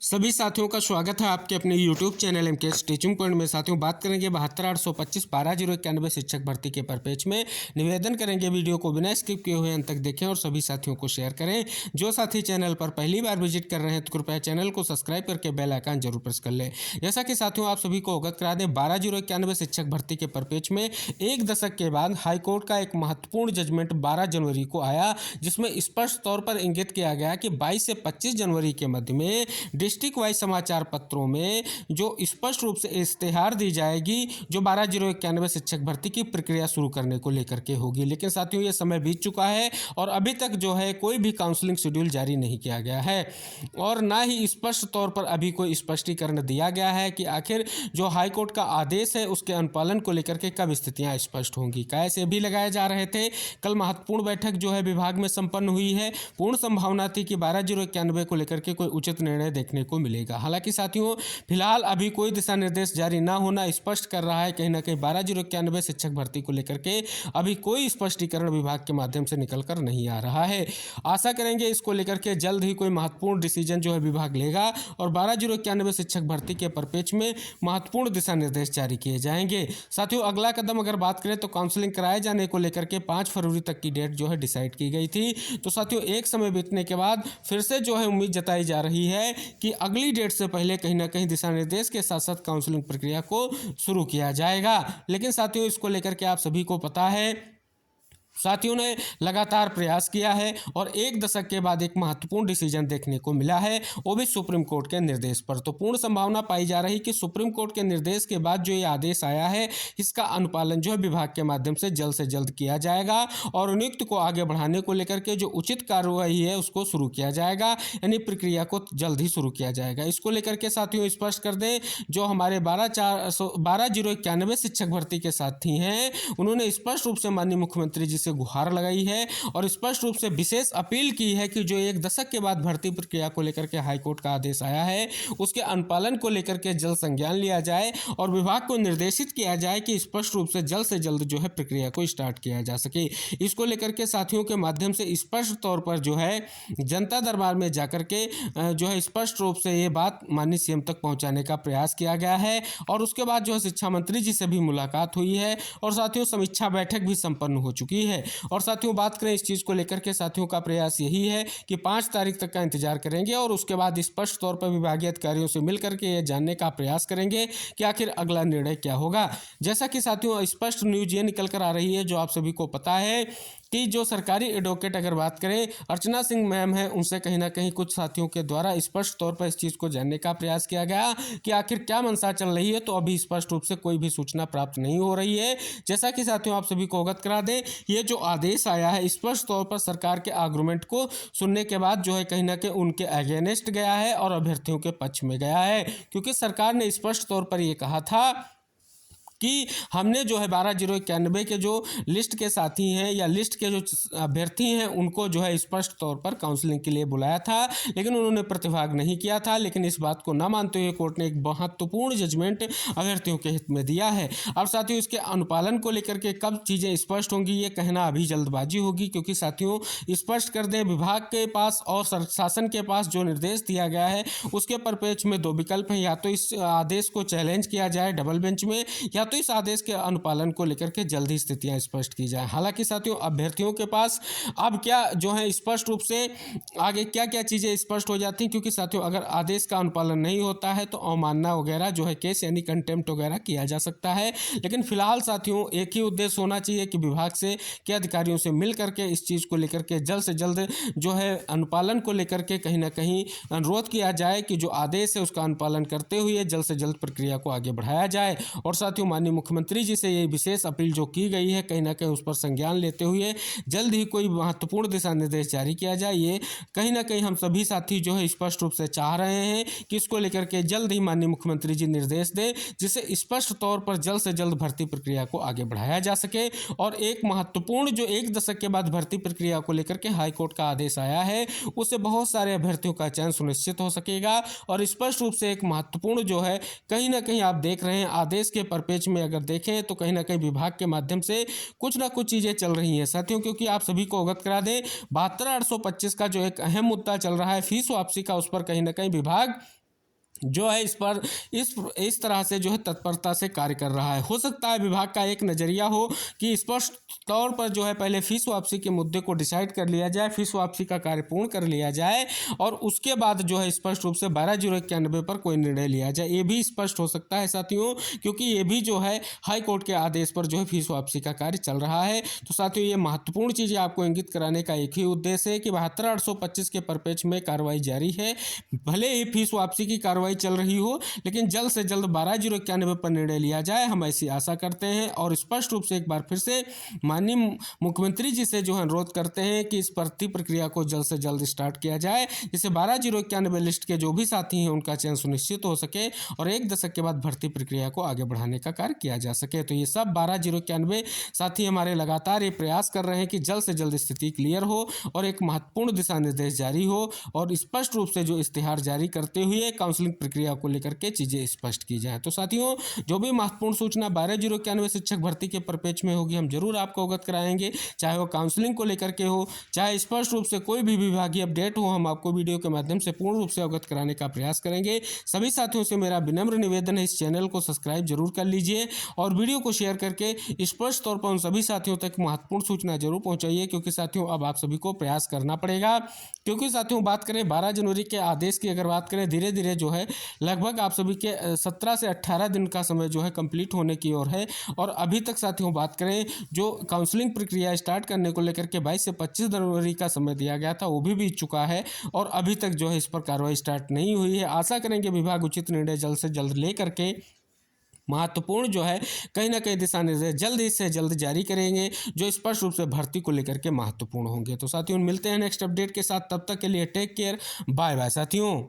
सभी साथियों का स्वागत है आपके अपने YouTube channel MKS teaching point में। साथियों बात करेंगे 72,825 12,091 शिक्षक भर्ती के परपेज में। निवेदन करेंगे वीडियो को बिना स्किप किए हुए अंत तक देखें और सभी साथियों को शेयर करें। जो साथी चैनल पर पहली बार विजिट कर रहे हैं तो कृपया चैनल को सब्सक्राइब करके बेल आइकन जरूर प्रेस कर लें। जैसा कि साथियों आप सभी को अवगत करा दें, 12,091 शिक्षक भर्ती के परपेज में एक दशक के बाद हाईकोर्ट का एक महत्वपूर्ण जजमेंट 12 जनवरी को आया, जिसमें स्पष्ट तौर पर इंगित किया गया कि 22 से 25 जनवरी के मध्य में डिस्ट्रिक्ट वाइज समाचार पत्रों में जो स्पष्ट रूप से इश्तेहार दी जाएगी जो 12,091 शिक्षक भर्ती की प्रक्रिया शुरू करने को लेकर के होगी। लेकिन साथियों ये समय बीत चुका है और अभी तक जो है कोई भी काउंसलिंग शेड्यूल जारी नहीं किया गया है और ना ही स्पष्ट तौर पर अभी कोई स्पष्टीकरण दिया गया है कि आखिर जो हाईकोर्ट का आदेश है उसके अनुपालन को लेकर के कब स्थितियां स्पष्ट होंगी। कैसे भी लगाए जा रहे थे। कल महत्वपूर्ण बैठक जो है विभाग में संपन्न हुई है। पूर्ण संभावना थी कि 12,091 को लेकर के कोई उचित निर्णय देखने को मिलेगा। हालांकि साथियों फिलहाल अभी कोई दिशा निर्देश जारी ना होना स्पष्ट कर रहा है कहीं ना कहीं 12,091 शिक्षक भर्ती को लेकर के अभी कोई स्पष्टीकरण विभाग के माध्यम से निकल कर नहीं आ रहा है। आशा करेंगे इसको लेकर के जल्द ही कोई महत्वपूर्ण डिसीजन जो है विभाग लेगा और 12,091 शिक्षक भर्ती के परपेच में महत्वपूर्ण दिशा निर्देश जारी किए जाएंगे। साथियों अगला कदम अगर बात करें तो काउंसलिंग कराए जाने को लेकर के 5 फरवरी तक की डेट जो है डिसाइड की गई थी। तो साथियों एक समय बीतने के बाद फिर से जो है उम्मीद जताई जा रही है कि अगली डेट से पहले कहीं ना कहीं दिशा निर्देश के साथ साथ काउंसलिंग प्रक्रिया को शुरू किया जाएगा। लेकिन साथियों इसको लेकर के आप सभी को पता है साथियों ने लगातार प्रयास किया है और एक दशक के बाद एक महत्वपूर्ण डिसीजन देखने को मिला है, वो भी सुप्रीम कोर्ट के निर्देश पर। तो पूर्ण संभावना पाई जा रही कि सुप्रीम कोर्ट के निर्देश के बाद जो ये आदेश आया है इसका अनुपालन जो है विभाग के माध्यम से जल्द किया जाएगा और नियुक्त को आगे बढ़ाने को लेकर के जो उचित कार्रवाई है उसको शुरू किया जाएगा, यानी प्रक्रिया को जल्द ही शुरू किया जाएगा। इसको लेकर के साथियों स्पष्ट कर दें, जो हमारे 12,091 शिक्षक भर्ती के साथी हैं उन्होंने स्पष्ट रूप से माननीय मुख्यमंत्री जी से गुहार लगाई है और स्पष्ट रूप से विशेष अपील की है कि जो एक दशक के बाद भर्ती प्रक्रिया को लेकर के हाईकोर्ट का आदेश आया है उसके अनुपालन को लेकर के जल्द संज्ञान लिया जाए और विभाग को निर्देशित किया जाए कि स्पष्ट रूप से जल्द जो है प्रक्रिया को स्टार्ट किया जा सके। इसको लेकर के साथियों के माध्यम से स्पष्ट तौर पर जो है जनता दरबार में जाकर के जो है स्पष्ट रूप से ये बात माननीय सीएम तक पहुंचाने का प्रयास किया गया है और उसके बाद जो है शिक्षा मंत्री जी से भी मुलाकात हुई है और साथियों समीक्षा बैठक भी संपन्न हो चुकी है। और साथियों बात करें इस चीज़ को लेकर के साथियों का प्रयास यही है कि 5 तारीख तक का इंतजार करेंगे और उसके बाद स्पष्ट तौर पर विभागीय अधिकारियों से मिलकर के ये जानने का प्रयास करेंगे कि आखिर अगला निर्णय क्या होगा। जैसा कि साथियों स्पष्ट न्यूज़ ये निकल कर आ रही है जो आप सभी को पता है कि जो सरकारी एडवोकेट अगर बात करें अर्चना सिंह मैम है, उनसे कहीं ना कहीं कुछ साथियों के द्वारा स्पष्ट तौर पर इस चीज़ को जानने का प्रयास किया गया कि आखिर क्या मंशा चल रही है। तो अभी स्पष्ट रूप से कोई भी सूचना प्राप्त नहीं हो रही है। जैसा कि साथियों आप सभी को अवगत करा दें, ये जो आदेश आया है स्पष्ट तौर पर सरकार के आर्गूमेंट को सुनने के बाद जो है कहीं ना कहीं उनके अगेंस्ट गया है और अभ्यर्थियों के पक्ष में गया है, क्योंकि सरकार ने स्पष्ट तौर पर यह कहा था कि हमने जो है 12,091 के जो लिस्ट के साथी हैं या लिस्ट के जो अभ्यर्थी हैं उनको जो है स्पष्ट तौर पर काउंसलिंग के लिए बुलाया था, लेकिन उन्होंने प्रतिभाग नहीं किया था। लेकिन इस बात को न मानते हुए कोर्ट ने एक महत्वपूर्ण जजमेंट अभ्यर्थियों के हित में दिया है। अब साथियों इसके अनुपालन को लेकर के कब चीज़ें स्पष्ट होंगी ये कहना अभी जल्दबाजी होगी, क्योंकि साथियों स्पष्ट कर दें विभाग के पास और शासन के पास जो निर्देश दिया गया है उसके परिप्रेक्ष्य में 2 विकल्प हैं, या तो इस आदेश को चैलेंज किया जाए डबल बेंच में या तो इस आदेश के अनुपालन को लेकर के जल्दी स्थितियां स्पष्ट की जाए। हालांकि साथियों अभ्यर्थियों के पास अब क्या जो है स्पष्ट रूप से आगे क्या क्या चीज़ें स्पष्ट हो जाती हैं, क्योंकि साथियों अगर आदेश का अनुपालन नहीं होता है तो अवमानना वगैरह जो है केस यानी कंटेम्प्ट वगैरह किया जा सकता है। लेकिन फिलहाल साथियों एक ही उद्देश्य होना चाहिए कि विभाग से के अधिकारियों से मिल करके इस चीज़ को लेकर के जल्द से जल्द जो है अनुपालन को लेकर के कहीं ना कहीं अनुरोध किया जाए कि जो आदेश है उसका अनुपालन करते हुए जल्द से जल्द प्रक्रिया को आगे बढ़ाया जाए। और साथियों माननीय मुख्यमंत्री जी से ये विशेष अपील जो की गई है कहीं ना कहीं उस पर संज्ञान लेते हुए जल्द ही कोई महत्वपूर्ण दिशा निर्देश जारी किया जाए। ये कहीं ना कहीं हम सभी साथी जो है स्पष्ट रूप से चाह रहे हैं कि इसको लेकर के जल्द ही माननीय मुख्यमंत्री जी निर्देश दें, जिससे स्पष्ट तौर पर जल्द से जल्द भर्ती प्रक्रिया को आगे बढ़ाया जा सके। और एक महत्वपूर्ण जो एक दशक के बाद भर्ती प्रक्रिया को लेकर के हाईकोर्ट का आदेश आया है उससे बहुत सारे अभ्यर्थियों का चयन सुनिश्चित हो सकेगा। और स्पष्ट रूप से एक महत्वपूर्ण जो है कहीं ना कहीं आप देख रहे हैं आदेश के परिप्रेक्ष्य में अगर देखें तो कहीं ना कहीं विभाग के माध्यम से कुछ ना कुछ चीज़ें चल रही हैं साथियों, क्योंकि आप सभी को अवगत करा दें 72,825 का जो एक अहम मुद्दा चल रहा है फीस वापसी का, उस पर कहीं ना कहीं विभाग जो है इस पर इस तरह से जो है तत्परता से कार्य कर रहा है। हो सकता है विभाग का एक नज़रिया हो कि स्पष्ट तौर पर जो है पहले फीस वापसी के मुद्दे को डिसाइड कर लिया जाए, फीस वापसी का कार्य पूर्ण कर लिया जाए और उसके बाद जो है स्पष्ट रूप से 12/091 पर कोई निर्णय लिया जाए। ये भी स्पष्ट हो सकता है साथियों, क्योंकि ये भी जो है हाई कोर्ट के आदेश पर जो है फीस वापसी का कार्य चल रहा है। तो साथियों, ये महत्वपूर्ण चीज़ें आपको इंगित कराने का एक ही उद्देश्य है कि 72/825 के परिप्रेक्ष्य में कार्रवाई जारी है। भले ही फीस वापसी की कार्रवाई चल रही हो, लेकिन जल्द से जल्द 12/091 पर निर्णय लिया जाए, हम ऐसी आशा करते हैं। और स्पष्ट रूप से एक बार फिर से माननीय मुख्यमंत्री जी से जो है अनुरोध करते हैं कि इस भर्ती प्रक्रिया को जल्द से जल्द स्टार्ट किया जाए, जिससे 12/091 लिस्ट के जो भी साथी हैं उनका चयन सुनिश्चित हो सके और 1 दशक के बाद भर्ती प्रक्रिया को आगे बढ़ाने का कार्य किया जा सके। तो ये सब 12/091 साथी हमारे लगातार ये प्रयास कर रहे हैं कि जल्द से जल्द स्थिति क्लियर हो और एक महत्वपूर्ण दिशा निर्देश जारी हो और स्पष्ट रूप से जो इश्तिहार जारी करते हुए काउंसलिंग प्रक्रिया को लेकर के चीज़ें स्पष्ट की जाए। तो साथियों, जो भी महत्वपूर्ण सूचना 12/091 शिक्षक भर्ती के परिप्रेक्ष्य में होगी, हम जरूर आपको अवगत कराएंगे, चाहे वो काउंसलिंग को लेकर के हो, चाहे स्पष्ट रूप से कोई भी विभागीय अपडेट हो, हम आपको वीडियो के माध्यम से पूर्ण रूप से अवगत कराने का प्रयास करेंगे। सभी साथियों से मेरा विनम्र निवेदन है, इस चैनल को सब्सक्राइब जरूर कर लीजिए और वीडियो को शेयर करके स्पष्ट तौर पर उन सभी साथियों तक महत्वपूर्ण सूचना जरूर पहुंचाइए, क्योंकि साथियों अब आप सभी को प्रयास करना पड़ेगा। क्योंकि साथियों, बात करें 12 जनवरी के आदेश की, अगर बात करें धीरे धीरे जो है लगभग आप सभी के 17 से 18 दिन का समय जो है कंप्लीट होने की ओर है। और अभी तक साथियों बात करें जो काउंसलिंग प्रक्रिया स्टार्ट करने को लेकर के 22 से 25 जनवरी का समय दिया गया था, वो भी बीत चुका है और अभी तक जो है इस पर कार्रवाई स्टार्ट नहीं हुई है। आशा करेंगे विभाग उचित निर्णय जल्द से जल्द ले करके महत्वपूर्ण जो है कहीं ना कहीं दिशा निर्देश जल्द से जल्द जारी करेंगे, जो स्पष्ट रूप से भर्ती को लेकर के महत्वपूर्ण होंगे। तो साथियों, मिलते हैं नेक्स्ट अपडेट के साथ, तब तक के लिए टेक केयर, बाय बाय साथियों।